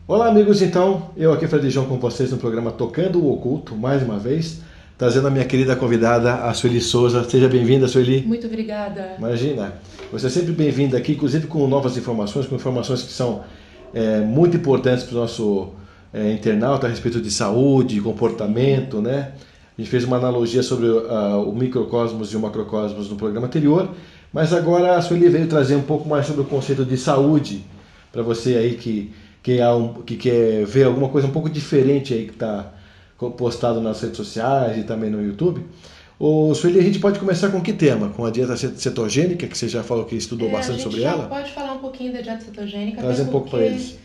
Olá, amigos, então, eu aqui, Fred João, com vocês no programa Tocando o Oculto, mais uma vez, trazendo a minha querida convidada, a Sueli Souza. Seja bem-vinda, Sueli. Muito obrigada. Imagina, você é sempre bem-vinda aqui, inclusive com novas informações, com informações que são muito importantes para o nosso internauta a respeito de saúde, comportamento, né? A gente fez uma analogia sobre o microcosmos e o macrocosmos no programa anterior, mas agora a Sueli veio trazer um pouco mais sobre o conceito de saúde para você aí que quer ver alguma coisa um pouco diferente aí que está postado nas redes sociais e também no YouTube. Ô, Sueli, a gente pode começar com que tema? Com a dieta cetogênica, que você já falou que estudou A bastante gente sobre já ela? pode falar um pouquinho da dieta cetogênica, até Trazer um pouco para porque eles.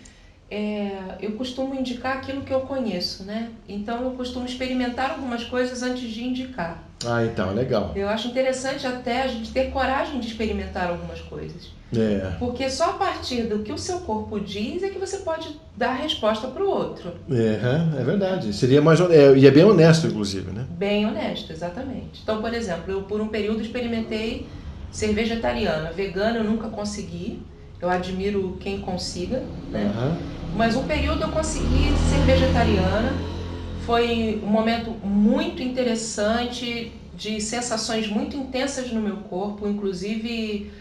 eu costumo indicar aquilo que eu conheço, né? Então eu costumo experimentar algumas coisas antes de indicar. Ah, então, legal. Eu acho interessante até a gente ter coragem de experimentar algumas coisas. É, Porque só a partir do que o seu corpo diz é que você pode dar resposta para o outro. é verdade. Seria mais e é bem honesto, inclusive, né? Bem honesto, exatamente. Então, por exemplo, eu por um período experimentei ser vegetariana. Vegana eu nunca consegui. Eu admiro quem consiga, né? Aham. Mas um período eu consegui ser vegetariana. Foi um momento muito interessante, de sensações muito intensas no meu corpo. Inclusive,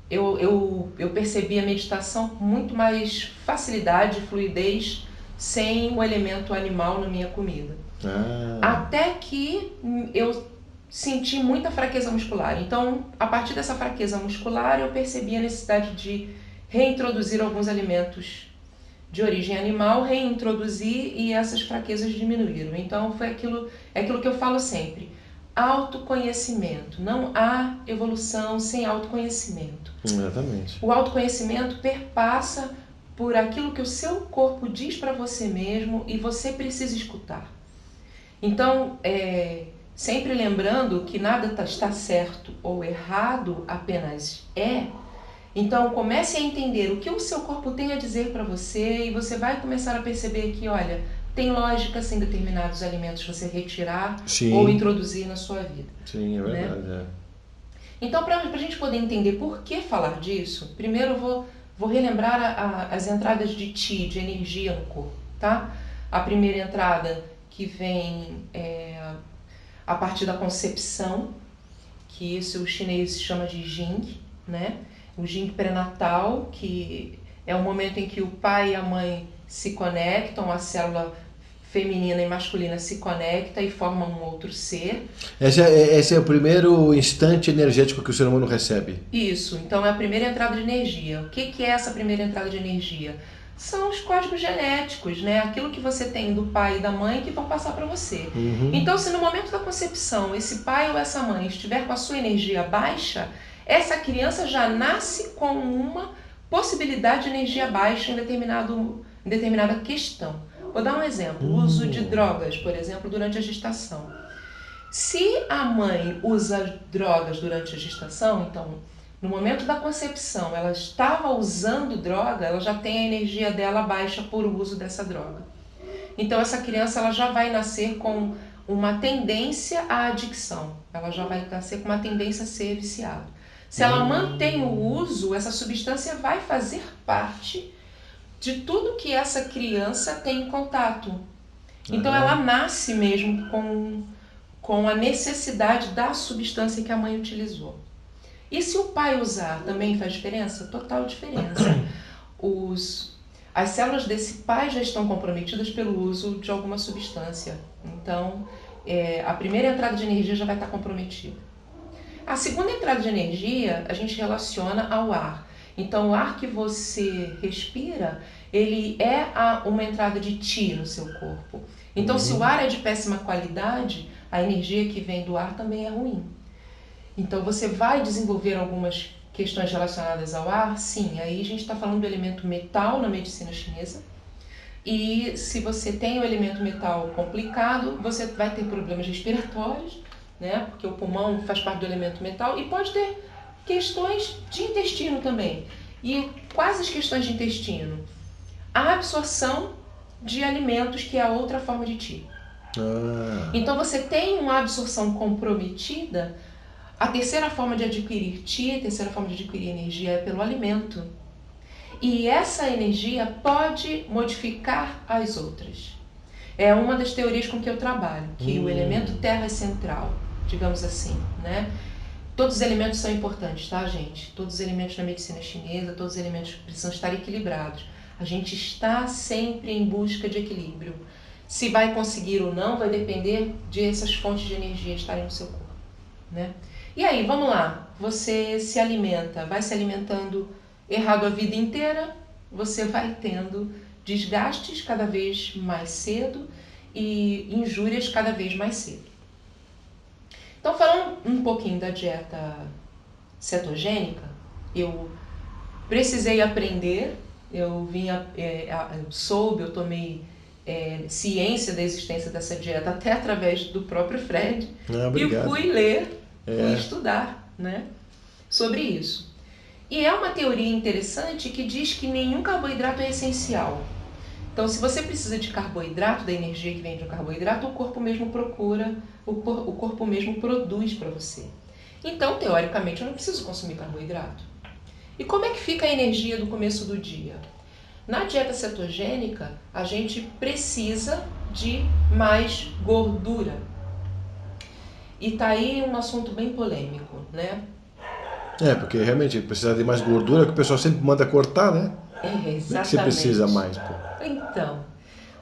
eu percebi a meditação com muito mais facilidade, fluidez, sem o elemento animal na minha comida. Ah, Até que eu senti muita fraqueza muscular. Então, a partir dessa fraqueza muscular, eu percebi a necessidade de reintroduzir alguns alimentos de origem animal, reintroduzir e essas fraquezas diminuíram. Então, é aquilo que eu falo sempre. Autoconhecimento. Não há evolução sem autoconhecimento. exatamente. O autoconhecimento perpassa por aquilo que o seu corpo diz para você mesmo e você precisa escutar. Então, sempre lembrando que nada está certo ou errado, apenas é. Então, comece a entender o que o seu corpo tem a dizer para você e você vai começar a perceber que, olha, tem lógica sem determinados alimentos você retirar ou Sim, introduzir na sua vida, sim, é né? verdade. É. Então, para a gente poder entender por que falar disso, primeiro vou relembrar as entradas de Qi, de energia no corpo, tá? A primeira entrada que vem a partir da concepção, que isso o chinês chama de Jing, né? O Jing pré-natal, que é o momento em que o pai e a mãe se conectam, a célula feminina e masculina se conecta e formam um outro ser. Esse é o primeiro instante energético que o ser humano recebe. Isso, então é a primeira entrada de energia. O que é essa primeira entrada de energia? São os códigos genéticos, né? Aquilo que você tem do pai e da mãe que vão passar para você. Uhum. Então, se no momento da concepção esse pai ou essa mãe estiver com a sua energia baixa, essa criança já nasce com uma possibilidade de energia baixa em determinada questão. Vou dar um exemplo: o uso de drogas, por exemplo, durante a gestação. Se a mãe usa drogas durante a gestação, então no momento da concepção ela estava usando droga, ela já tem a energia dela baixa por uso dessa droga. Então essa criança ela já vai nascer com uma tendência à adicção, ela já vai nascer com uma tendência a ser viciada. Se ela mantém o uso, essa substância vai fazer parte de tudo que essa criança tem em contato. Então ela nasce mesmo com a necessidade da substância que a mãe utilizou. E se o pai usar, também faz diferença? Total diferença. As células desse pai já estão comprometidas pelo uso de alguma substância. Então, a primeira entrada de energia já vai estar comprometida. A segunda entrada de energia a gente relaciona ao ar. Então, o ar que você respira, ele é uma entrada de Qi no seu corpo. Então, se o ar é de péssima qualidade, a energia que vem do ar também é ruim. Então, você vai desenvolver algumas questões relacionadas ao ar? Sim, aí a gente está falando do elemento metal na medicina chinesa. E se você tem o elemento metal complicado, você vai ter problemas respiratórios, né? Porque o pulmão faz parte do elemento metal e pode ter questões de intestino também. E quais as questões de intestino? A absorção de alimentos, que é a outra forma de Qi. Ah, Então você tem uma absorção comprometida. A terceira forma de adquirir Qi, a terceira forma de adquirir energia é pelo alimento. E essa energia pode modificar as outras. É uma das teorias com que eu trabalho, que o elemento terra é central, digamos assim, né? Todos os elementos são importantes, tá, gente? Todos os elementos na medicina chinesa, todos os elementos precisam estar equilibrados. A gente está sempre em busca de equilíbrio. Se vai conseguir ou não, vai depender de essas fontes de energia estarem no seu corpo, né? E aí, vamos lá. Você se alimenta, vai se alimentando errado a vida inteira, você vai tendo desgastes cada vez mais cedo e injúrias cada vez mais cedo. Então, falando um pouquinho da dieta cetogênica, eu precisei aprender, eu soube, eu tomei ciência da existência dessa dieta até através do próprio Fred, e fui ler, fui estudar, né, sobre isso. E é uma teoria interessante que diz que nenhum carboidrato é essencial. Então, se você precisa de carboidrato, da energia que vem de um carboidrato, o corpo mesmo procura, o corpo mesmo produz para você. Então, teoricamente, eu não preciso consumir carboidrato. E como é que fica a energia do começo do dia? Na dieta cetogênica, a gente precisa de mais gordura. E tá aí um assunto bem polêmico, né? Porque realmente precisa de mais gordura, que o pessoal sempre manda cortar, né? Exatamente. Como é que você precisa mais, pô? Então,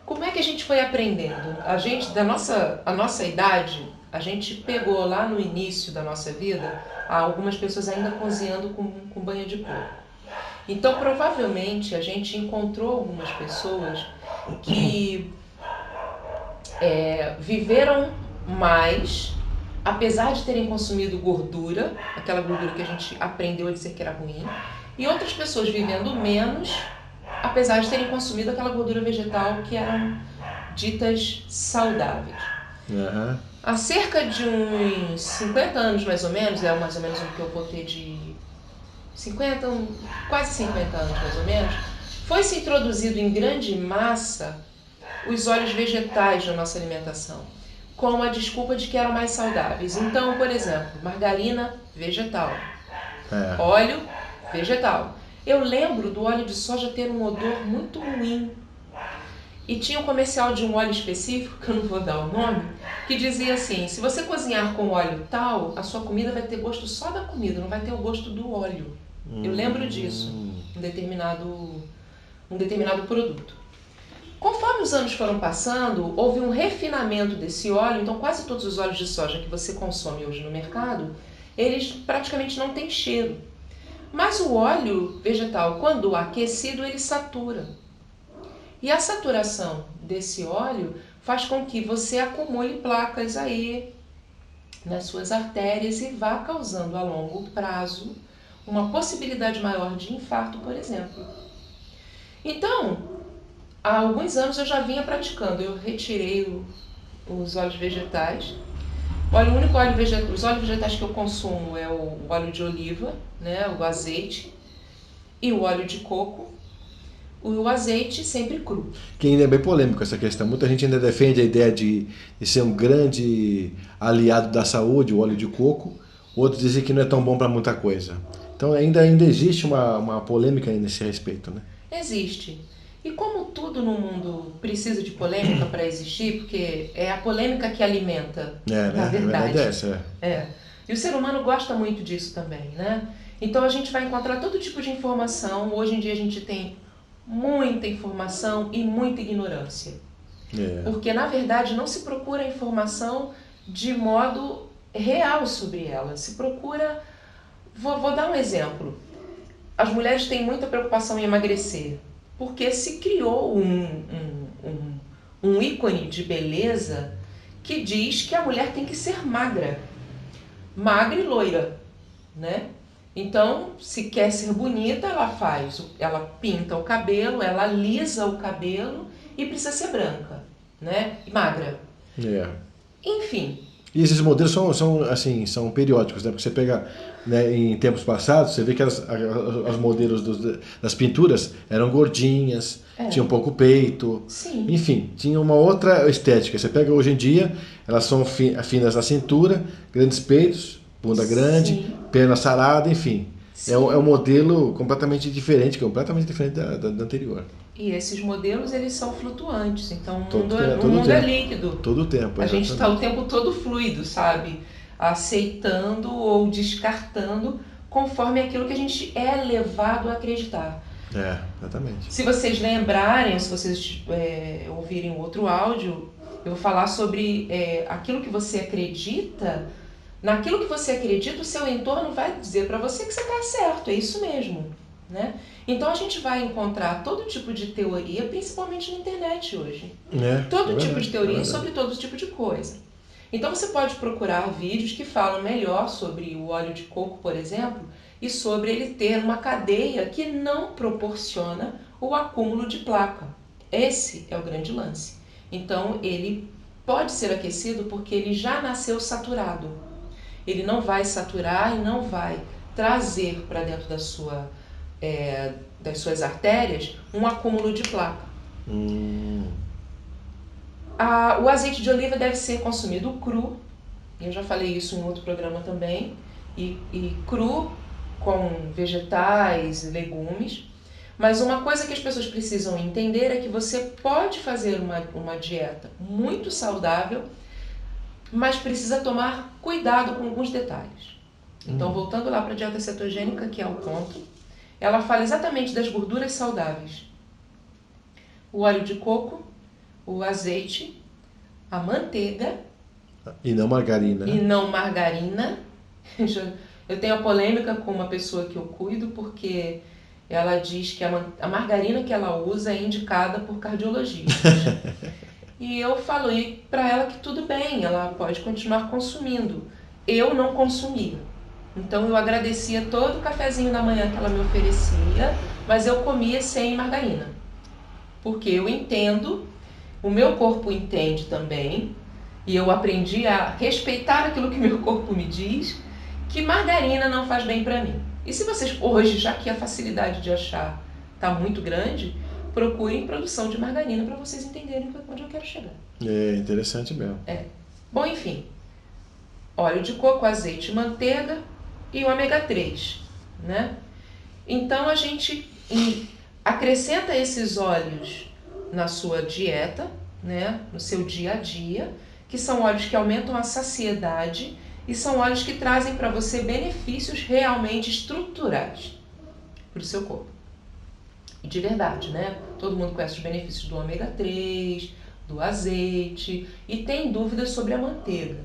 como é que a gente foi aprendendo? A nossa idade, a gente pegou lá no início da nossa vida, algumas pessoas ainda cozinhando com banha de porco. Então, provavelmente, a gente encontrou algumas pessoas que viveram mais, apesar de terem consumido gordura, aquela gordura que a gente aprendeu a dizer que era ruim, e outras pessoas vivendo menos, apesar de terem consumido aquela gordura vegetal que eram ditas saudáveis. Uhum. Há cerca de uns 50 anos, mais ou menos o que eu botei de 50, quase 50 anos mais ou menos, foi se introduzido em grande massa os óleos vegetais na nossa alimentação, com a desculpa de que eram mais saudáveis. Então, por exemplo, margarina vegetal, óleo vegetal. Eu lembro do óleo de soja ter um odor muito ruim. E tinha um comercial de um óleo específico, que eu não vou dar o nome, que dizia assim: se você cozinhar com óleo tal, a sua comida vai ter gosto só da comida, não vai ter o gosto do óleo. Eu lembro disso, um determinado produto. Conforme os anos foram passando, houve um refinamento desse óleo, então quase todos os óleos de soja que você consome hoje no mercado, eles praticamente não têm cheiro. Mas o óleo vegetal, quando aquecido, ele satura. E a saturação desse óleo faz com que você acumule placas aí nas suas artérias e vá causando a longo prazo uma possibilidade maior de infarto, por exemplo. Então, há alguns anos eu já vinha praticando, eu retirei os óleos vegetais. Os óleos vegetais que eu consumo é o óleo de oliva, né, o azeite e o óleo de coco. O azeite sempre cru. Que ainda é bem polêmico essa questão. Muita gente ainda defende a ideia de ser um grande aliado da saúde, o óleo de coco. Outros dizem que não é tão bom para muita coisa. Então ainda existe uma polêmica nesse respeito, né? Existe. E como tudo no mundo precisa de polêmica para existir, porque é a polêmica que alimenta, na verdade. É essa. E o ser humano gosta muito disso também, né? Então a gente vai encontrar todo tipo de informação. Hoje em dia a gente tem muita informação e muita ignorância. Porque, na verdade, não se procura informação de modo real sobre ela. Se procura... Vou dar um exemplo. As mulheres têm muita preocupação em emagrecer, porque se criou um ícone de beleza que diz que a mulher tem que ser magra. Magra e loira, né? Então, se quer ser bonita, ela pinta o cabelo, ela alisa o cabelo e precisa ser branca, né? E magra. Enfim. E esses modelos são periódicos, né? Porque você pega, né, em tempos passados, você vê que as modelos das pinturas eram gordinhas, tinham pouco peito. Sim. Enfim, tinha uma outra estética. Você pega hoje em dia, elas são finas na cintura, grandes peitos, bunda grande, perna sarada, enfim. É um modelo completamente diferente da anterior. E esses modelos, eles são flutuantes, então o Todo mundo é tempo. líquido. Todo o tempo, A gente está o exatamente. tempo todo fluido, sabe? Aceitando ou descartando conforme aquilo que a gente é levado a acreditar. Exatamente. Se vocês lembrarem, se vocês ouvirem outro áudio, eu vou falar sobre aquilo que você acredita. Naquilo que você acredita, o seu entorno vai dizer para você que você está certo, é isso mesmo, né? Então a gente vai encontrar todo tipo de teoria, principalmente na internet hoje. Todo tipo de teoria sobre todo tipo de coisa. Então você pode procurar vídeos que falam melhor sobre o óleo de coco, por exemplo, e sobre ele ter uma cadeia que não proporciona o acúmulo de placa. Esse é o grande lance. Então ele pode ser aquecido porque ele já nasceu saturado. Ele não vai saturar e não vai trazer para dentro das suas artérias um acúmulo de placa. O azeite de oliva deve ser consumido cru, eu já falei isso em outro programa também, e cru com vegetais, legumes. Mas uma coisa que as pessoas precisam entender é que você pode fazer uma dieta muito saudável, mas precisa tomar cuidado com alguns detalhes. Então, voltando lá para a dieta cetogênica, que é o ponto, ela fala exatamente das gorduras saudáveis. O óleo de coco, o azeite, a manteiga. E não margarina. E não margarina. Eu tenho a polêmica com uma pessoa que eu cuido, porque ela diz que a margarina que ela usa é indicada por cardiologistas. E eu falei para ela que tudo bem, ela pode continuar consumindo. Eu não consumia. Então eu agradecia todo o cafezinho da manhã que ela me oferecia, mas eu comia sem margarina. Porque eu entendo, o meu corpo entende também, e eu aprendi a respeitar aquilo que meu corpo me diz, que margarina não faz bem para mim. E se vocês hoje, já que a facilidade de achar está muito grande, procurem produção de margarina para vocês entenderem onde eu quero chegar. É interessante mesmo. Bom, enfim, óleo de coco, azeite, manteiga e o ômega 3, né? Então a gente acrescenta esses óleos na sua dieta, né? No seu dia a dia, que são óleos que aumentam a saciedade e são óleos que trazem para você benefícios realmente estruturais para o seu corpo. E de verdade, né? Todo mundo conhece os benefícios do ômega 3, do azeite e tem dúvidas sobre a manteiga.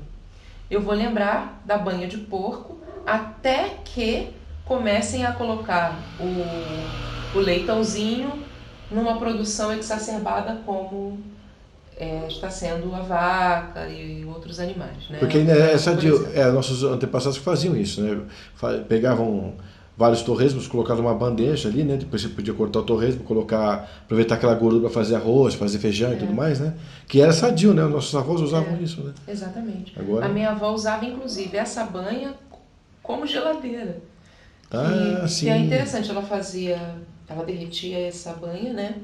Eu vou lembrar da banha de porco até que comecem a colocar o leitãozinho numa produção exacerbada como está sendo a vaca e outros animais, né? Porque nossos antepassados faziam isso, né? Pegavam vários torresmos, colocavam numa bandeja ali, né? Depois você podia cortar o torresmo, aproveitar aquela gordura para fazer arroz, fazer feijão e tudo mais, né? Que era sadio, né? Nossos avós usavam isso, né? Exatamente. Agora... A minha avó usava, inclusive, essa banha como geladeira. Sim. Que é interessante, ela derretia essa banha, né?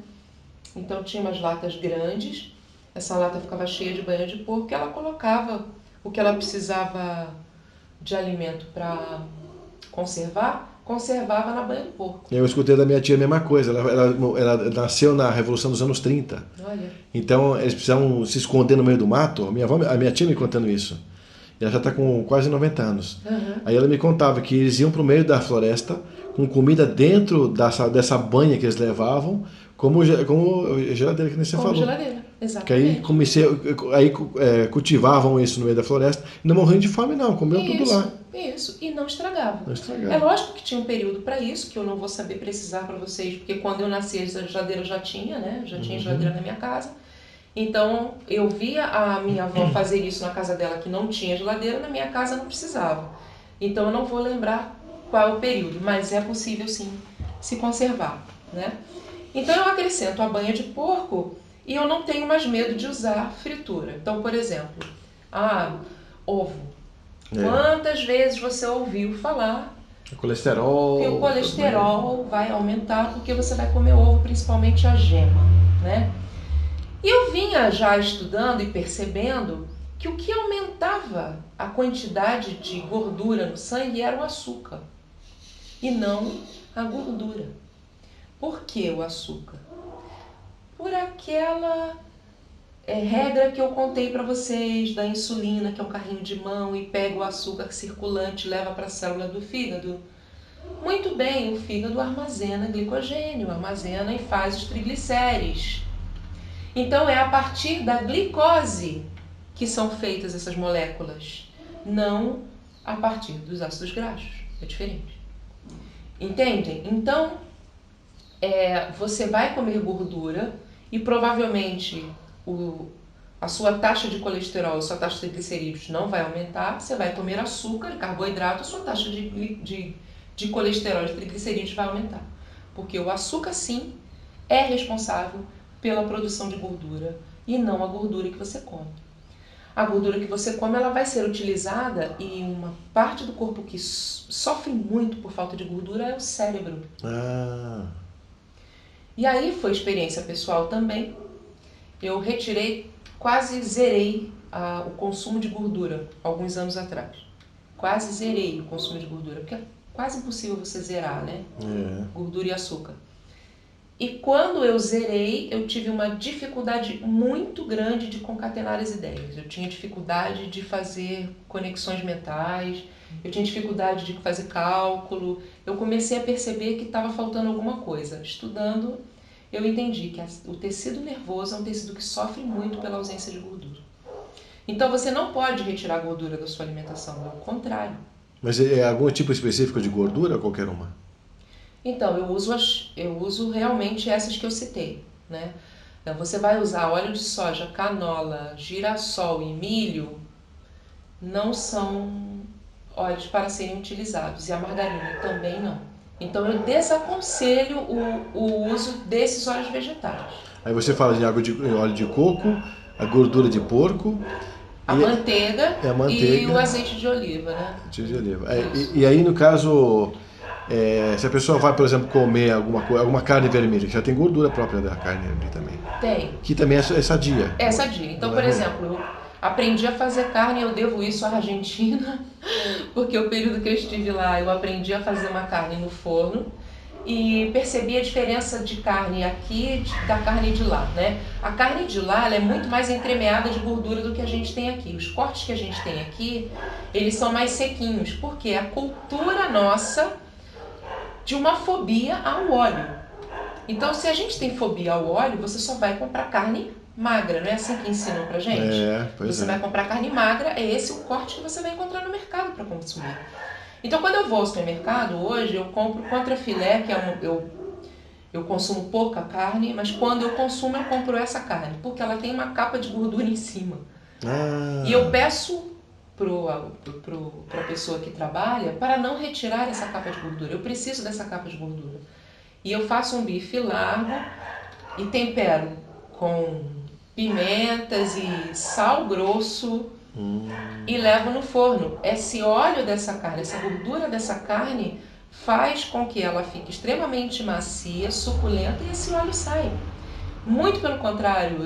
Então tinha umas latas grandes, essa lata ficava cheia de banha de porco e ela colocava o que ela precisava de alimento para conservava na banha de porco. Eu escutei da minha tia a mesma coisa, ela nasceu na Revolução dos anos 30. Olha. Então eles precisavam se esconder no meio do mato, a minha tia me contando isso. Ela já está com quase 90 anos. Aí ela me contava que eles iam para o meio da floresta com comida dentro dessa banha que eles levavam, como geladeira, que nem você falou. Geladeira, exatamente. Que aí cultivavam isso no meio da floresta e não morriam de fome não, comiam tudo lá. Isso, e não estragava. Não estragava. É lógico que tinha um período para isso, que eu não vou saber precisar para vocês, porque quando eu nasci a geladeira já tinha, né? Já tinha geladeira na minha casa. Então, eu via a minha avó fazer isso na casa dela, que não tinha geladeira, na minha casa não precisava. Então, eu não vou lembrar qual é o período, mas é possível sim se conservar, né? Então, eu acrescento a banha de porco e eu não tenho mais medo de usar fritura. Então, por exemplo, ovo. Quantas vezes você ouviu falar que o colesterol vai aumentar porque você vai comer ovo, principalmente a gema, né? E eu vinha já estudando e percebendo que o que aumentava a quantidade de gordura no sangue era o açúcar. e não a gordura. Por que o açúcar? Por aquela regra que eu contei para vocês da insulina, que é um carrinho de mão e pega o açúcar circulante e leva para a célula do fígado. Muito bem, o fígado armazena glicogênio, armazena e faz os triglicérides. Então é a partir da glicose que são feitas essas moléculas, não a partir dos ácidos graxos. É diferente. Entendem? Então, você vai comer gordura e provavelmente a sua taxa de colesterol, a sua taxa de triglicerídeos não vai aumentar. Você vai comer açúcar e carboidrato, a sua taxa de colesterol e de triglicerídeos vai aumentar. Porque o açúcar, sim, é responsável pela produção de gordura e não a gordura que você come. A gordura que você come, ela vai ser utilizada e uma parte do corpo que sofre muito por falta de gordura é o cérebro. E aí foi experiência pessoal também. Eu quase zerei o consumo de gordura alguns anos atrás. Quase zerei o consumo de gordura, porque é quase impossível você zerar, né? Gordura e açúcar. E quando eu zerei, eu tive uma dificuldade muito grande de concatenar as ideias. Eu tinha dificuldade de fazer conexões mentais, eu tinha dificuldade de fazer cálculo. Eu comecei a perceber que estava faltando alguma coisa. Estudando, eu entendi que o tecido nervoso é um tecido que sofre muito pela ausência de gordura. Então você não pode retirar a gordura da sua alimentação, é o contrário. Mas é algum tipo específico de gordura ou qualquer uma? Então, eu uso realmente essas que eu citei, né? Então, você vai usar óleo de soja, canola, girassol e milho, não são óleos para serem utilizados. E a margarina também não. Então, eu desaconselho o uso desses óleos vegetais. Aí você fala de óleo de coco, a gordura de porco... A manteiga e o azeite de oliva, né? Azeite de oliva. E aí, no caso... se a pessoa vai, por exemplo, comer alguma carne vermelha, que já tem gordura própria da carne ali também. Tem. Que também é sadia. É sadia. Então, por exemplo, eu aprendi a fazer carne, eu devo isso à Argentina, porque o período que eu estive lá, eu aprendi a fazer uma carne no forno e percebi a diferença de carne aqui da carne de lá, né? A carne de lá, ela é muito mais entremeada de gordura do que a gente tem aqui. Os cortes que a gente tem aqui, eles são mais sequinhos, porque a cultura nossa de uma fobia ao óleo. Então, se a gente tem fobia ao óleo, você só vai comprar carne magra, não é assim que ensinam pra gente? Você vai comprar carne magra, é esse o corte que você vai encontrar no mercado para consumir. Então, quando eu vou ao supermercado hoje, eu compro contrafilé, que eu consumo pouca carne, mas quando eu consumo, eu compro essa carne, porque ela tem uma capa de gordura em cima. E eu peço para a pessoa que trabalha para não retirar essa capa de gordura. Eu preciso dessa capa de gordura. E eu faço um bife largo e tempero com pimentas e sal grosso e levo no forno. Esse óleo dessa carne, essa gordura dessa carne faz com que ela fique extremamente macia, suculenta e esse óleo sai. Muito pelo contrário,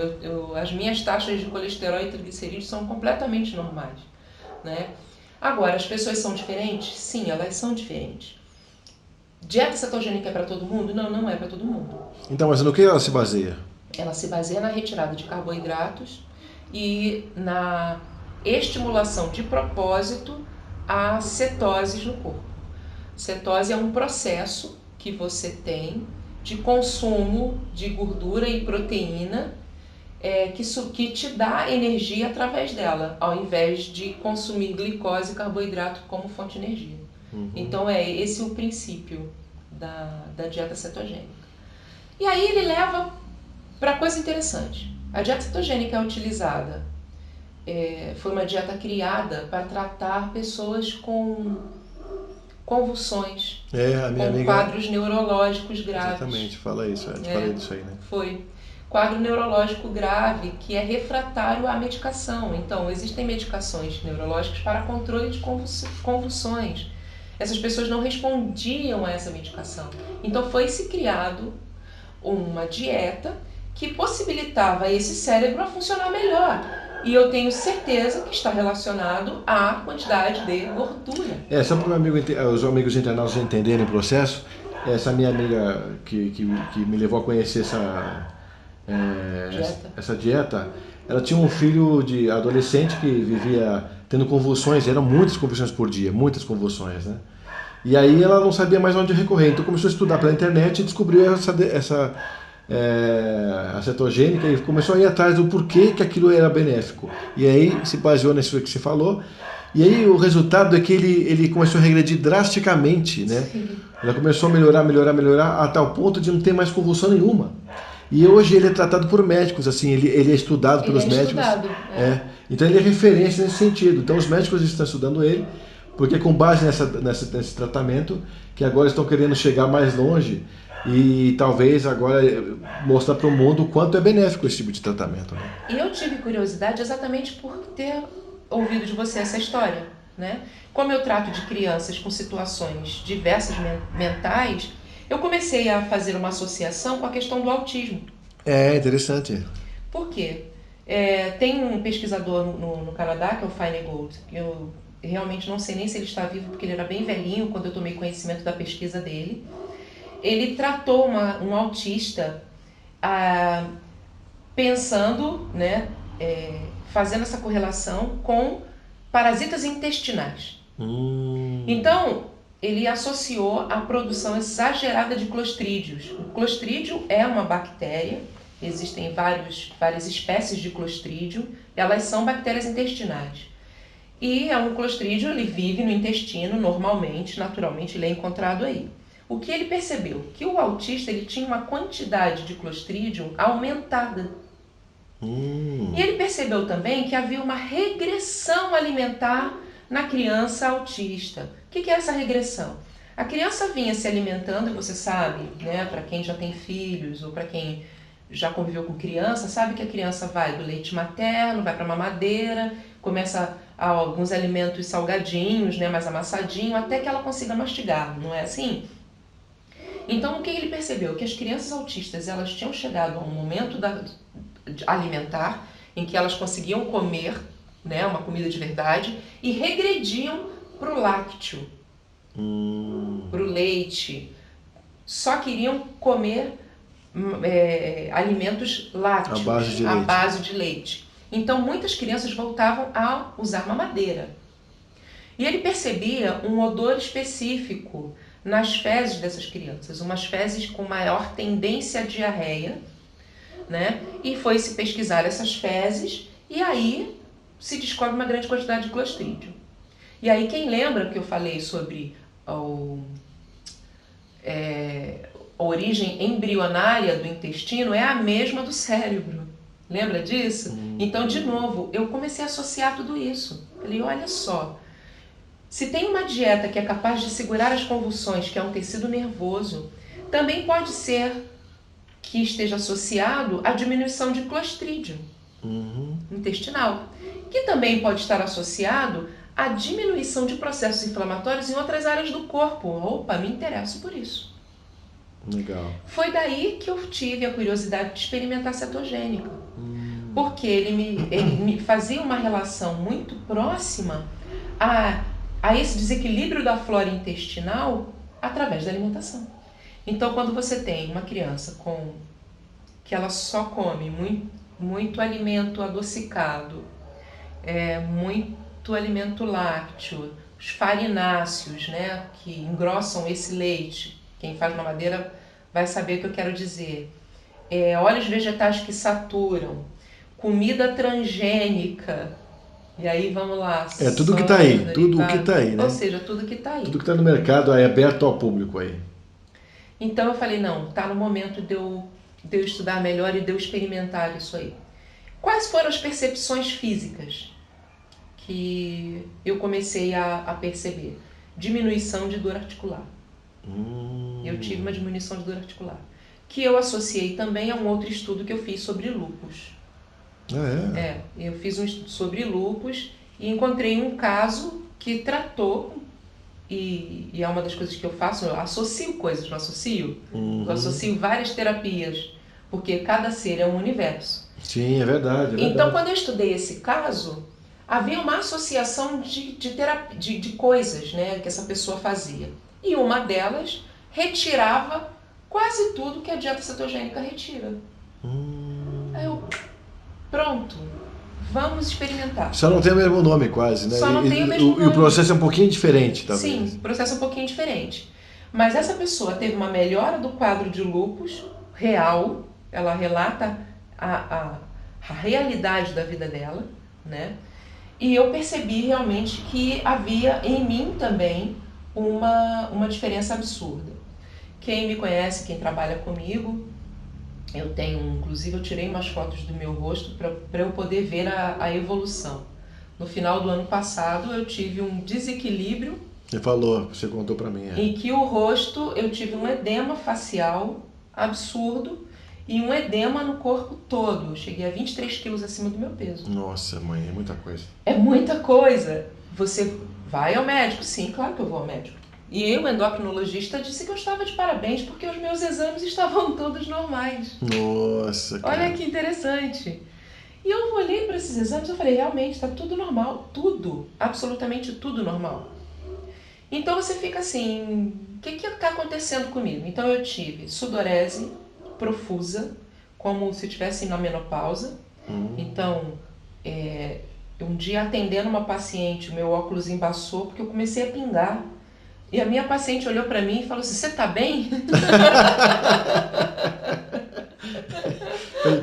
as minhas taxas de colesterol e triglicerídeos são completamente normais. Né? Agora, as pessoas são diferentes? Sim, elas são diferentes. Dieta cetogênica é para todo mundo? Não, não é para todo mundo. Então, mas no que ela se baseia? Ela se baseia na retirada de carboidratos e na estimulação de propósito a cetoses no corpo. Cetose é um processo que você tem de consumo de gordura e proteína que te dá energia através dela, ao invés de consumir glicose e carboidrato como fonte de energia. Então é esse o princípio da dieta cetogênica. E aí ele leva para coisa interessante. A dieta cetogênica é utilizada, foi uma dieta criada para tratar pessoas com convulsões, com quadros neurológicos graves. Exatamente, fala isso, eu te falei disso aí, né? Foi. Quadro neurológico grave, que é refratário à medicação. Então, existem medicações neurológicas para controle de convulsões. Essas pessoas não respondiam a essa medicação. Então, foi-se criado uma dieta que possibilitava a esse cérebro a funcionar melhor. E eu tenho certeza que está relacionado à quantidade de gordura. Só para os amigos internautas entenderem o processo, essa minha amiga que me levou a conhecer essa dieta, ela tinha um filho de adolescente que vivia tendo convulsões, eram muitas convulsões por dia, muitas convulsões, né? E aí ela não sabia mais onde recorrer, então começou a estudar pela internet e descobriu essa a cetogênica e começou a ir atrás do porquê que aquilo era benéfico. E aí se baseou nisso que você falou. E aí o resultado é que ele começou a regredir drasticamente, né? Sim. Ela começou a melhorar, a tal ponto de não ter mais convulsão nenhuma. E hoje ele é tratado por médicos, assim, ele é estudado pelos médicos. Então ele é referência nesse sentido. Então os médicos estão estudando ele, porque com base nesse tratamento, que agora estão querendo chegar mais longe e talvez agora mostrar para o mundo o quanto é benéfico esse tipo de tratamento. Né? E eu tive curiosidade exatamente por ter ouvido de você essa história, né? Como eu trato de crianças com situações diversas mentais, eu comecei a fazer uma associação com a questão do autismo. É interessante. Por quê? Tem um pesquisador no Canadá, que é o Feingold, que eu realmente não sei nem se ele está vivo, porque ele era bem velhinho quando eu tomei conhecimento da pesquisa dele. Ele tratou um autista pensando, né, fazendo essa correlação com parasitas intestinais. Então, ele associou a produção exagerada de clostrídios. O clostrídio é uma bactéria, existem várias espécies de clostrídio, elas são bactérias intestinais. E um clostrídio, ele vive no intestino normalmente, naturalmente, ele é encontrado aí. O que ele percebeu? Que o autista ele tinha uma quantidade de clostrídio aumentada. E ele percebeu também que havia uma regressão alimentar na criança autista. O que é essa regressão? A criança vinha se alimentando, e você sabe, né, para quem já tem filhos ou para quem já conviveu com criança, sabe que a criança vai do leite materno, vai para a mamadeira, começa alguns alimentos salgadinhos, né, mais amassadinho, até que ela consiga mastigar, não é assim? Então, o que ele percebeu? Que as crianças autistas, elas tinham chegado a um momento alimentar em que elas conseguiam comer, né, uma comida de verdade e regrediam para o lácteo, para o leite. Só queriam comer alimentos lácteos, à base de leite. Então, muitas crianças voltavam a usar mamadeira. E ele percebia um odor específico nas fezes dessas crianças, umas fezes com maior tendência à diarreia, né? E foi se pesquisar essas fezes e aí se descobre uma grande quantidade de clostrídio. E aí quem lembra que eu falei sobre a origem embrionária do intestino é a mesma do cérebro. Lembra disso? Então, de novo, eu comecei a associar tudo isso. Falei, olha só, se tem uma dieta que é capaz de segurar as convulsões, que é um tecido nervoso, também pode ser que esteja associado à diminuição de clostrídio intestinal, que também pode estar associado à diminuição de processos inflamatórios em outras áreas do corpo. Opa, me interesso por isso. Legal. Foi daí que eu tive a curiosidade de experimentar a cetogênica, porque ele me fazia uma relação muito próxima a esse desequilíbrio da flora intestinal através da alimentação. Então, quando você tem uma criança que ela só come muito alimento adocicado, muito alimento lácteo, os farináceos, né, que engrossam esse leite, quem faz mamadeira vai saber o que eu quero dizer, óleos vegetais que saturam, comida transgênica, e aí vamos lá. Tudo que está aí, tudo o que está aí, né? Ou seja, tudo que está aí. Tudo que está no mercado é aberto ao público aí. Então eu falei, não, está no momento de eu estudar melhor e de eu experimentar isso aí. Quais foram as percepções físicas que eu comecei a perceber? Diminuição de dor articular. Eu tive uma diminuição de dor articular. Que eu associei também a um outro estudo que eu fiz sobre lúpus. Eu fiz um estudo sobre lúpus e encontrei um caso que tratou, e é uma das coisas que eu faço, eu associo coisas, não associo? Eu associo várias terapias, porque cada ser é um universo. Sim, é verdade, é Então, verdade. quando eu estudei esse caso, havia uma associação de coisas, né, que essa pessoa fazia. E uma delas retirava quase tudo que a dieta cetogênica retira. Aí eu, pronto, vamos experimentar. Só não tem o mesmo nome quase, né? Só não tem o mesmo E o nome. processo é um pouquinho diferente, Sim, talvez. o processo é um pouquinho diferente. Mas essa pessoa teve uma melhora do quadro de lúpus real, ela relata a realidade da vida dela, né? E eu percebi realmente que havia em mim também uma diferença absurda. Quem me conhece, quem trabalha comigo, eu tenho, inclusive eu tirei umas fotos do meu rosto para eu poder ver a evolução. No final do ano passado eu tive um desequilíbrio Você falou, você contou pra mim. em que o rosto eu tive um edema facial absurdo e um edema no corpo todo. Eu cheguei a 23 quilos acima do meu peso. Nossa, mãe, é muita coisa. É muita coisa. Você vai ao médico? Sim, claro que eu vou ao médico. E o endocrinologista disse que eu estava de parabéns porque os meus exames estavam todos normais. Nossa, cara. Olha que interessante. E eu olhei para esses exames e falei, realmente, está tudo normal. Tudo, absolutamente tudo normal. Então você fica assim, o que está acontecendo comigo? Então eu tive sudorese profusa, como se estivesse na menopausa. Então, um dia atendendo uma paciente, o meu óculos embaçou porque eu comecei a pingar. E a minha paciente olhou para mim e falou assim, você tá bem?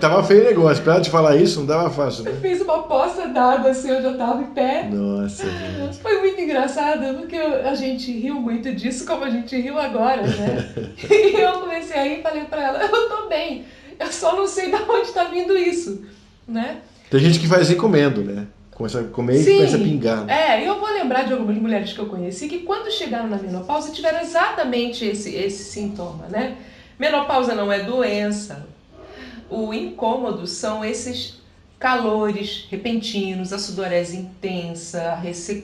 Tava feio o negócio, pra ela te falar isso não dava fácil, Eu né? fiz uma poça d'água assim onde eu tava em pé. Nossa, gente. Foi muito engraçado, porque a gente riu muito disso, como a gente riu agora, né? E eu comecei a rir e falei pra ela, eu tô bem, eu só não sei de onde tá vindo isso, né? Tem gente que faz assim comendo, né? Começa a comer e começa a pingar. Eu vou lembrar de algumas mulheres que eu conheci que quando chegaram na menopausa tiveram exatamente esse sintoma, né? Menopausa não é doença, o incômodo são esses calores repentinos, a sudorese intensa,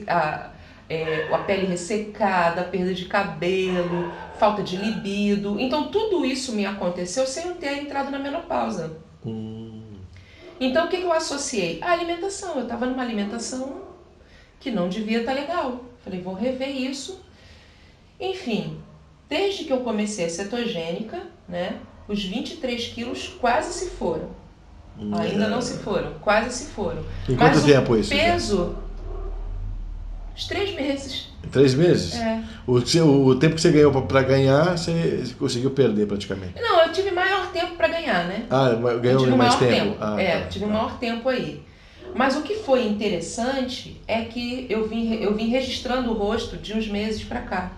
a pele ressecada, a perda de cabelo, falta de libido. Então tudo isso me aconteceu sem eu ter entrado na menopausa. Então o que eu associei? A alimentação. Eu estava numa alimentação que não devia estar legal. Falei, vou rever isso. Enfim, desde que eu comecei a cetogênica, né, os 23 quilos quase se foram. Ainda não se foram, quase se foram. Em quanto tempo isso? Peso, uns 3 meses. 3 meses? É. O tempo que você ganhou pra ganhar, você conseguiu perder praticamente. Não, eu tive maior tempo para ganhar, né? Ah, ganhou mais tempo. Tive maior tempo aí. Mas o que foi interessante é que eu vim registrando o rosto de uns meses para cá,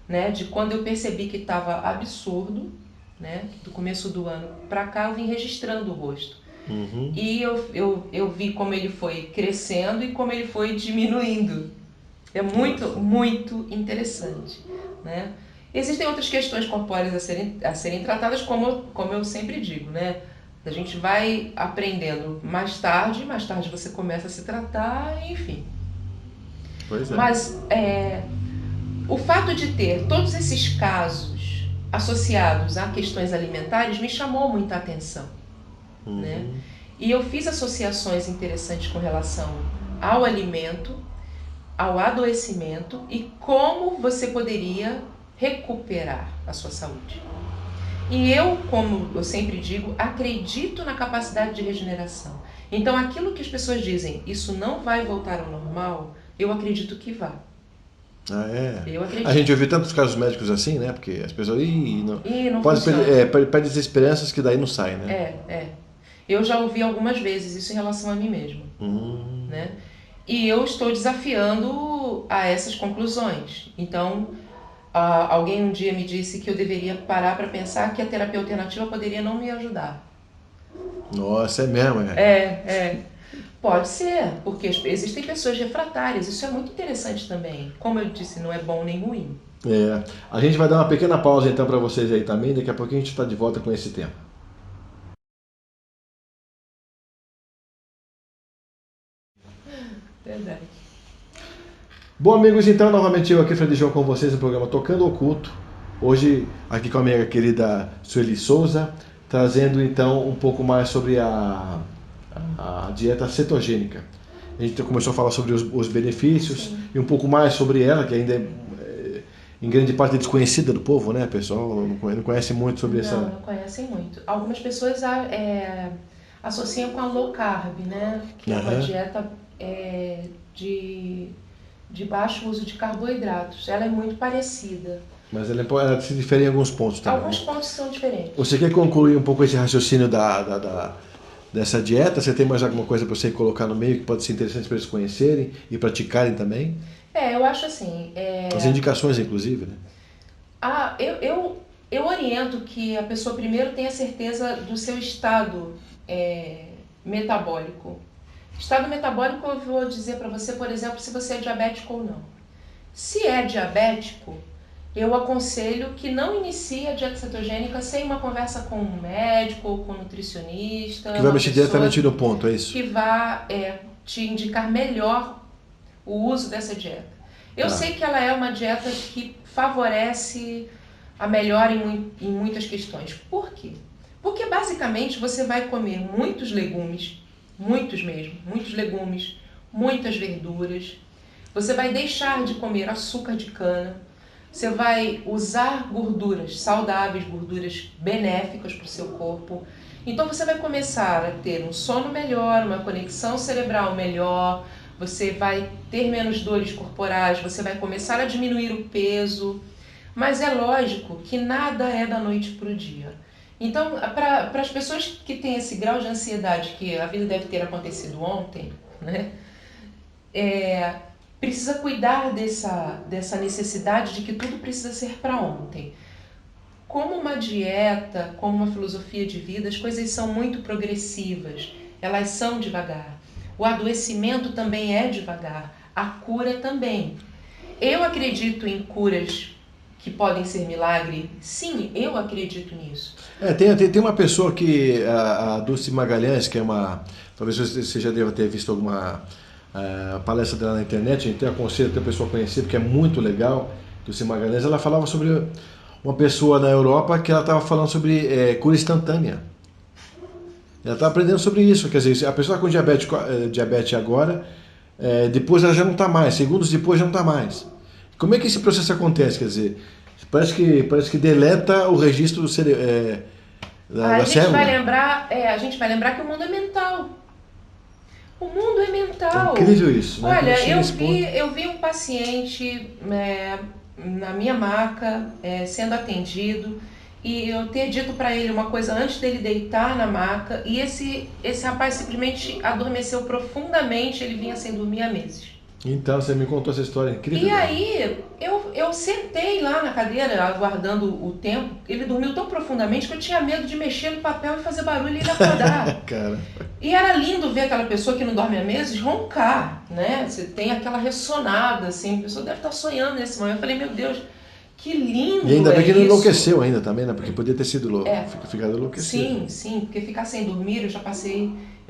né? De quando eu percebi que estava absurdo, né? Do começo do ano para cá eu vim registrando o rosto. E eu vi como ele foi crescendo e como ele foi diminuindo. É muito interessante, né? Existem outras questões corpóreas a serem tratadas, como eu sempre digo, né? A gente vai aprendendo mais tarde você começa a se tratar, enfim. Pois é. Mas o fato de ter todos esses casos associados a questões alimentares me chamou muita atenção, né? E eu fiz associações interessantes com relação ao alimento, ao adoecimento e como você poderia recuperar a sua saúde. E eu, como eu sempre digo, acredito na capacidade de regeneração. Então, aquilo que as pessoas dizem, isso não vai voltar ao normal, eu acredito que vá. Ah, é? Eu acredito. A gente ouviu tantos casos médicos assim, né? Porque as pessoas não pode funciona. perde as esperanças que daí não sai, né? Eu já ouvi algumas vezes isso em relação a mim mesma, né? E eu estou desafiando a essas conclusões. Então, alguém um dia me disse que eu deveria parar para pensar que a terapia alternativa poderia não me ajudar. Nossa, é mesmo, Pode ser, porque existem pessoas refratárias. Isso é muito interessante também. Como eu disse, não é bom nem ruim. A gente vai dar uma pequena pausa então para vocês aí também. Daqui a pouquinho a gente está de volta com esse tema. Verdade. Bom, amigos, então novamente eu aqui, Fred João, com vocês no programa Tocando Oculto. Hoje aqui com a minha querida Sueli Souza, trazendo então um pouco mais sobre a a dieta cetogênica. A gente começou a falar sobre os benefícios. Sim. E um pouco mais sobre ela, que ainda em grande parte é desconhecida do povo, né? O pessoal não conhece muito sobre essa... Não conhecem muito. Algumas pessoas associam com a low carb, né? Que é uma dieta de baixo uso de carboidratos. Ela é muito parecida. Mas ela se difere em alguns pontos também. Alguns pontos são diferentes. Você quer concluir um pouco esse raciocínio dessa dieta? Você tem mais alguma coisa para você colocar no meio que pode ser interessante para eles conhecerem e praticarem também? Eu acho assim... As indicações, inclusive, né? Eu oriento que a pessoa primeiro tenha certeza do seu estado metabólico. Estado metabólico eu vou dizer para você, por exemplo, se você é diabético ou não. Se é diabético, eu aconselho que não inicie a dieta cetogênica sem uma conversa com um médico ou com um nutricionista. Que vai mexer diretamente no ponto, é isso? Que vai te indicar melhor o uso dessa dieta. Eu sei que ela é uma dieta que favorece a melhora em muitas questões. Por quê? Porque basicamente você vai comer muitos legumes, muitos mesmo, muitos legumes, muitas verduras. Você vai deixar de comer açúcar de cana. Você vai usar gorduras saudáveis, gorduras benéficas para o seu corpo. Então você vai começar a ter um sono melhor, uma conexão cerebral melhor, você vai ter menos dores corporais, você vai começar a diminuir o peso. Mas é lógico que nada é da noite para o dia. Então, para as pessoas que têm esse grau de ansiedade que a vida deve ter acontecido ontem, né? Precisa cuidar dessa necessidade de que tudo precisa ser para ontem. Como uma dieta, como uma filosofia de vida, as coisas são muito progressivas, elas são devagar. O adoecimento também é devagar, a cura também. Eu acredito em curas que podem ser milagre? Sim, eu acredito nisso. Tem uma pessoa que, a Dulce Magalhães, que é uma... Talvez você já deva ter visto alguma palestra dela na internet, a gente aconselho que a pessoa conhecer, porque é muito legal. Dulce Magalhães, ela falava sobre uma pessoa na Europa que ela estava falando sobre cura instantânea. Ela está aprendendo sobre isso, quer dizer, a pessoa com diabetes agora, depois ela já não está mais, segundos depois já não está mais. Como é que esse processo acontece? Quer dizer, parece que deleta o registro da célula. A gente vai lembrar que o mundo é mental. O mundo é mental. É incrível isso, né? Olha, eu vi um paciente na minha maca sendo atendido e eu ter dito para ele uma coisa antes dele deitar na maca e esse rapaz simplesmente adormeceu profundamente, ele vinha sem dormir há meses. Então, você me contou essa história incrível. E aí, eu sentei lá na cadeira, aguardando o tempo. Ele dormiu tão profundamente que eu tinha medo de mexer no papel e fazer barulho e ele acordar. Cara. E era lindo ver aquela pessoa que não dorme há meses roncar, né? Você tem aquela ressonada, assim, a pessoa deve estar sonhando nesse momento. Eu falei, meu Deus, que lindo E ainda bem que ele isso. Enlouqueceu ainda também, né? Porque podia ter sido ficado enlouquecido. Sim, porque ficar sem dormir, eu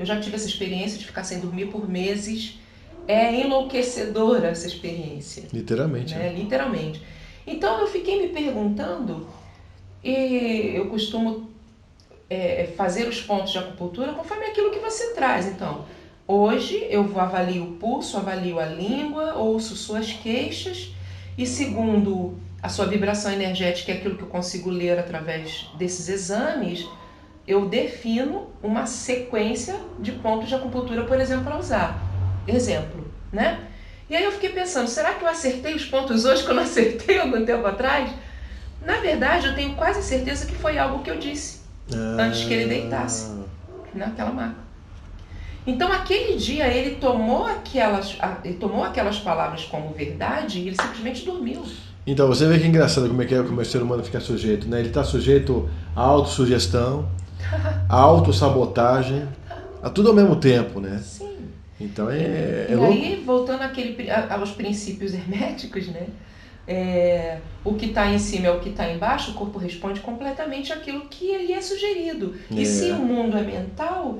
já tive essa experiência de ficar sem dormir por meses. É enlouquecedora essa experiência. Literalmente. Né? Literalmente. Então eu fiquei me perguntando, e eu costumo fazer os pontos de acupuntura conforme aquilo que você traz. Então, hoje eu avalio o pulso, avalio a língua, ouço suas queixas, e segundo a sua vibração energética, é aquilo que eu consigo ler através desses exames, eu defino uma sequência de pontos de acupuntura, por exemplo, para usar. Exemplo, né? E aí eu fiquei pensando, será que eu acertei os pontos hoje que eu não acertei algum tempo atrás? Na verdade, eu tenho quase certeza que foi algo que eu disse antes que ele deitasse naquela maca. Então, aquele dia, ele tomou aquelas palavras como verdade e ele simplesmente dormiu. Então, você vê que é engraçado como o ser humano fica sujeito, né? Ele está sujeito à autossugestão, à autossabotagem, a tudo ao mesmo tempo, né? Sim. Então E aí, voltando aos princípios herméticos, né? O que está em cima é o que está embaixo, o corpo responde completamente àquilo que lhe é sugerido. E se o mundo é mental,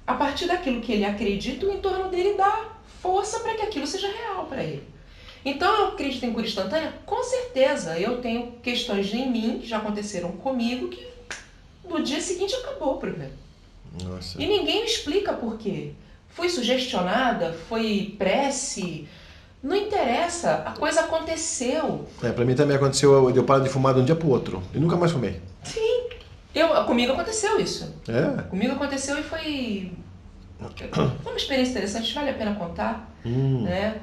a partir daquilo que ele acredita, o entorno dele dá força para que aquilo seja real para ele. Então, eu acredito em cura instantânea? Com certeza. Eu tenho questões em mim que já aconteceram comigo que no dia seguinte acabou o problema. Nossa. E ninguém me explica por quê. Fui sugestionada, foi prece, não interessa, a coisa aconteceu. Pra mim também aconteceu, eu paro de fumar de um dia pro outro e nunca mais fumei. Sim, comigo aconteceu isso. Comigo aconteceu e foi uma experiência interessante, vale a pena contar, né?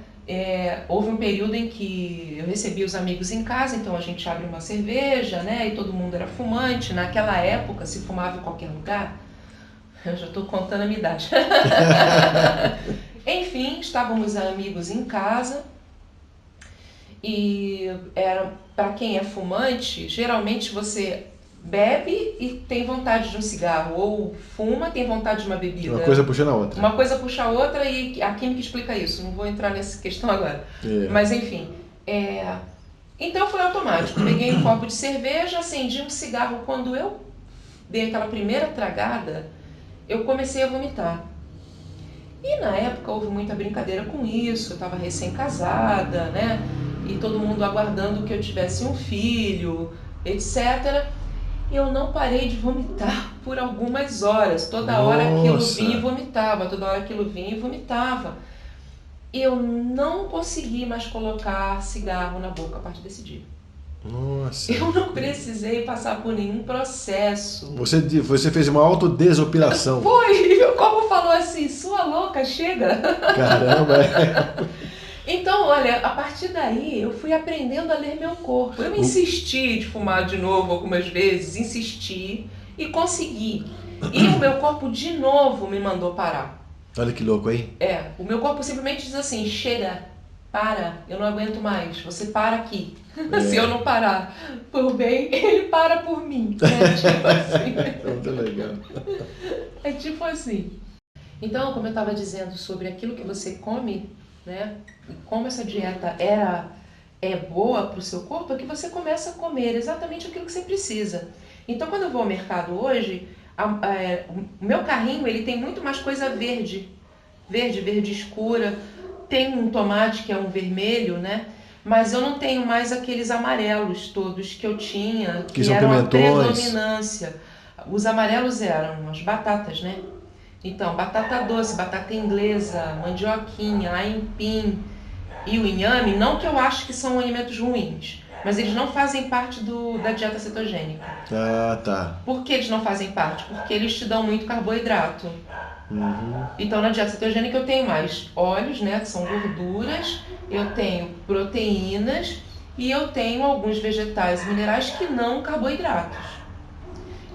Houve um período em que eu recebi os amigos em casa, então a gente abre uma cerveja, né? E todo mundo era fumante. Naquela época se fumava em qualquer lugar. Eu já estou contando a minha idade. Enfim, estávamos amigos em casa e para quem é fumante, geralmente você bebe e tem vontade de um cigarro, ou fuma e tem vontade de uma bebida. Uma coisa puxando a outra. Uma coisa puxa a outra e a química explica isso, não vou entrar nessa questão agora. Mas enfim, então foi automático. Peguei um copo de cerveja, acendi um cigarro. Quando eu dei aquela primeira tragada, eu comecei a vomitar. E na época houve muita brincadeira com isso, eu estava recém-casada, né? E todo mundo aguardando que eu tivesse um filho, etc. Eu não parei de vomitar por algumas horas. Toda hora aquilo vinha e vomitava, toda hora aquilo vinha e vomitava. Eu não consegui mais colocar cigarro na boca a partir desse dia. Nossa. Eu não precisei passar por nenhum processo. Você fez uma autodesopilação. Foi! Meu corpo falou assim, sua louca, chega! Caramba! Então, olha, a partir daí eu fui aprendendo a ler meu corpo. Eu insisti de fumar de novo algumas vezes, insisti e consegui. E o meu corpo de novo me mandou parar. Olha que louco, hein? O meu corpo simplesmente diz assim, chega, para, eu não aguento mais, você para aqui. Se eu não parar por bem, ele para por mim. Tipo assim. Muito legal. É tipo assim. Então, como eu estava dizendo sobre aquilo que você come, né? Como essa dieta é boa para o seu corpo, é que você começa a comer exatamente aquilo que você precisa. Então, quando eu vou ao mercado hoje, o meu carrinho ele tem muito mais coisa verde escura. Tem um tomate que é um vermelho, né? Mas eu não tenho mais aqueles amarelos todos que eu tinha, que eram a predominância. Os amarelos eram as batatas, né? Então, batata doce, batata inglesa, mandioquinha, aipim e o inhame, não que eu acho que são alimentos ruins, mas eles não fazem parte da dieta cetogênica. Ah, tá. Por que eles não fazem parte? Porque eles te dão muito carboidrato. Então, na dieta cetogênica eu tenho mais óleos, né, que são gorduras, eu tenho proteínas e eu tenho alguns vegetais e minerais que não carboidratos.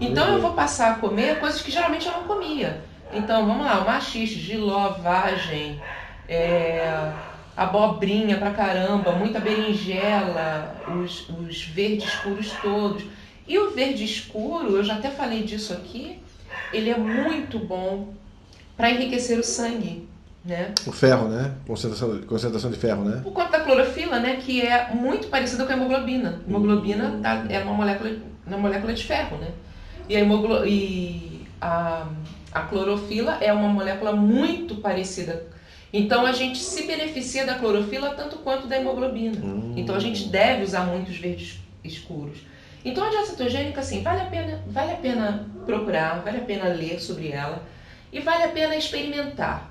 Então, eu vou passar a comer coisas que geralmente eu não comia. Então, vamos lá, o maxixe, jiló, vagem, abobrinha pra caramba, muita berinjela, os verdes escuros todos. E o verde escuro, eu já até falei disso aqui, ele é muito bom para enriquecer o sangue, né? O ferro, né? Concentração de ferro, né? Por conta da clorofila, né? Que é muito parecida com a hemoglobina. A hemoglobina é uma molécula de ferro, né? E a clorofila é uma molécula muito parecida. Então a gente se beneficia da clorofila tanto quanto da hemoglobina. Então a gente deve usar muitos verdes escuros. Então a dieta cetogênica, assim, vale a pena procurar, vale a pena ler sobre ela e vale a pena experimentar.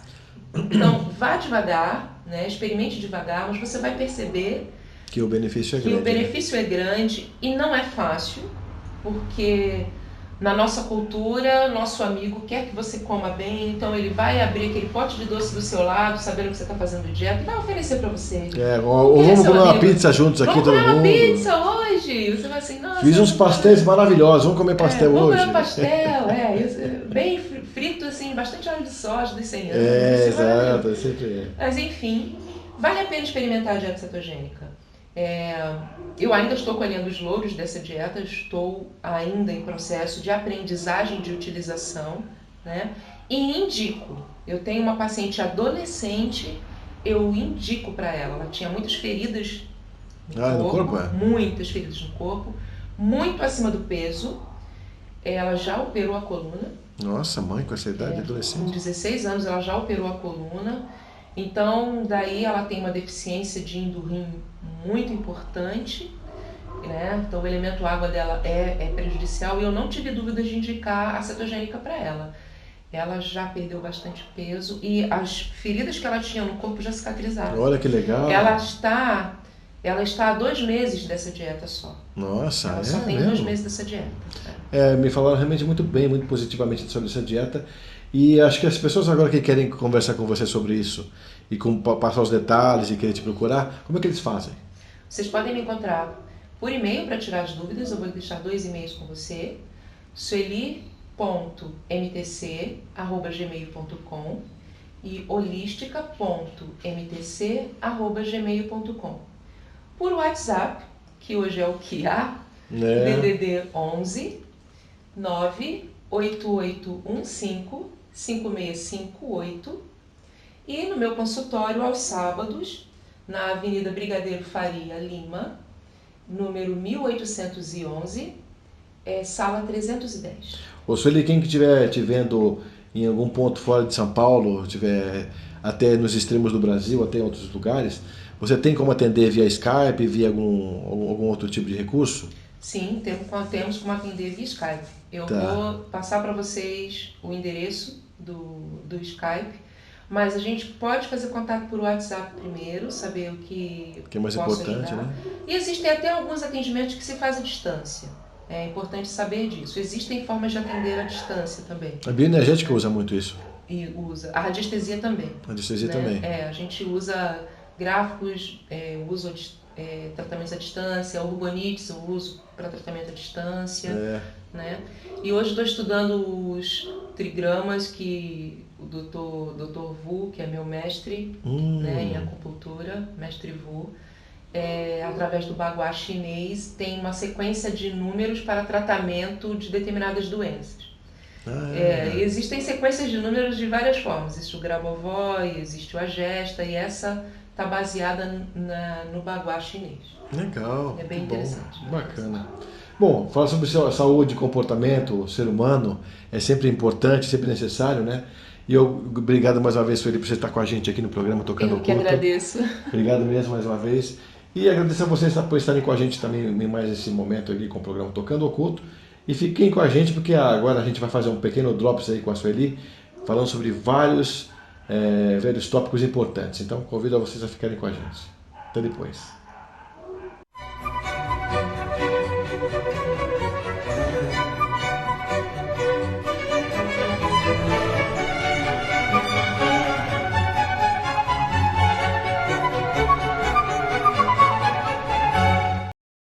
Então vá devagar, né? Experimente devagar, mas você vai perceber que o benefício é grande e não é fácil, porque na nossa cultura, nosso amigo quer que você coma bem, então ele vai abrir aquele pote de doce do seu lado, sabendo que você está fazendo dieta, e vai oferecer para você. Ou vamos comer uma pizza juntos aqui, todo mundo. Vamos comer uma pizza hoje. Você vai assim, nossa. Fiz uns pastéis maravilhosos, vamos comer pastel hoje. Vamos comer pastel, bem frito, assim, bastante óleo de soja dos 100 anos. Exato, sempre. Mas enfim, vale a pena experimentar a dieta cetogênica. Eu ainda estou colhendo os louros dessa dieta, estou ainda em processo de aprendizagem de utilização, né? E indico. Eu tenho uma paciente adolescente, eu indico para ela. Ela tinha muitas feridas no corpo, muitas feridas no corpo, muito acima do peso. Ela já operou a coluna. Nossa, mãe, com essa idade, adolescente. Com 16 anos ela já operou a coluna. Então, daí ela tem uma deficiência de rim muito importante, né? Então, o elemento água dela é prejudicial e eu não tive dúvidas de indicar a cetogênica para ela. ela já perdeu bastante peso e as feridas que ela tinha no corpo já cicatrizaram. Olha que legal. Ela está há 2 meses dessa dieta só. Nossa, Ela é só tem mesmo? 2 meses dessa dieta. Me falaram realmente muito bem, muito positivamente sobre essa dieta. E acho que as pessoas agora que querem conversar com você sobre isso e passar os detalhes e querem te procurar, como é que eles fazem? Vocês podem me encontrar por e-mail para tirar as dúvidas. Eu vou deixar 2 e-mails com você. sueli.mtc@gmail.com e holística.mtc@gmail.com. Por WhatsApp, que hoje é o que há, DDD 11 98815 5658, e no meu consultório aos sábados, na Avenida Brigadeiro Faria Lima, número 1811, sala 310. Ô Sueli, quem que estiver te vendo em algum ponto fora de São Paulo, estiver até nos extremos do Brasil, até em outros lugares, você tem como atender via Skype, via algum outro tipo de recurso? Sim, temos como atender via Skype. Eu vou passar para vocês o endereço do Skype, mas a gente pode fazer contato por WhatsApp primeiro, saber o que é mais posso importante, ajudar. né? E existem até alguns atendimentos que se faz à distância. É importante saber disso. Existem formas de atender à distância também. A bioenergética usa muito isso. E usa. A radiestesia também. A radiestesia também. A gente usa gráficos, uso tratamentos à distância, orgonites eu uso para tratamento à distância. Né? E hoje estou estudando os trigramas que o Dr. Vu, que é meu mestre em acupuntura, mestre Vu, através do Bagua chinês, tem uma sequência de números para tratamento de determinadas doenças. Existem sequências de números de várias formas. Existe o Grabovoi, existe o Agesta, e essa está baseada no Bagua chinês. Legal. É bem interessante. Bacana. Bom, falar sobre saúde, comportamento, ser humano é sempre importante, sempre necessário, né? E obrigado mais uma vez, Sueli, por você estar com a gente aqui no programa Tocando Oculto. Eu que agradeço. Obrigado mesmo mais uma vez. E agradeço a vocês por estarem com a gente também em mais esse momento aqui com o programa Tocando Oculto. E fiquem com a gente, porque agora a gente vai fazer um pequeno drops aí com a Sueli, falando sobre vários tópicos importantes. Então, convido a vocês a ficarem com a gente. Até depois.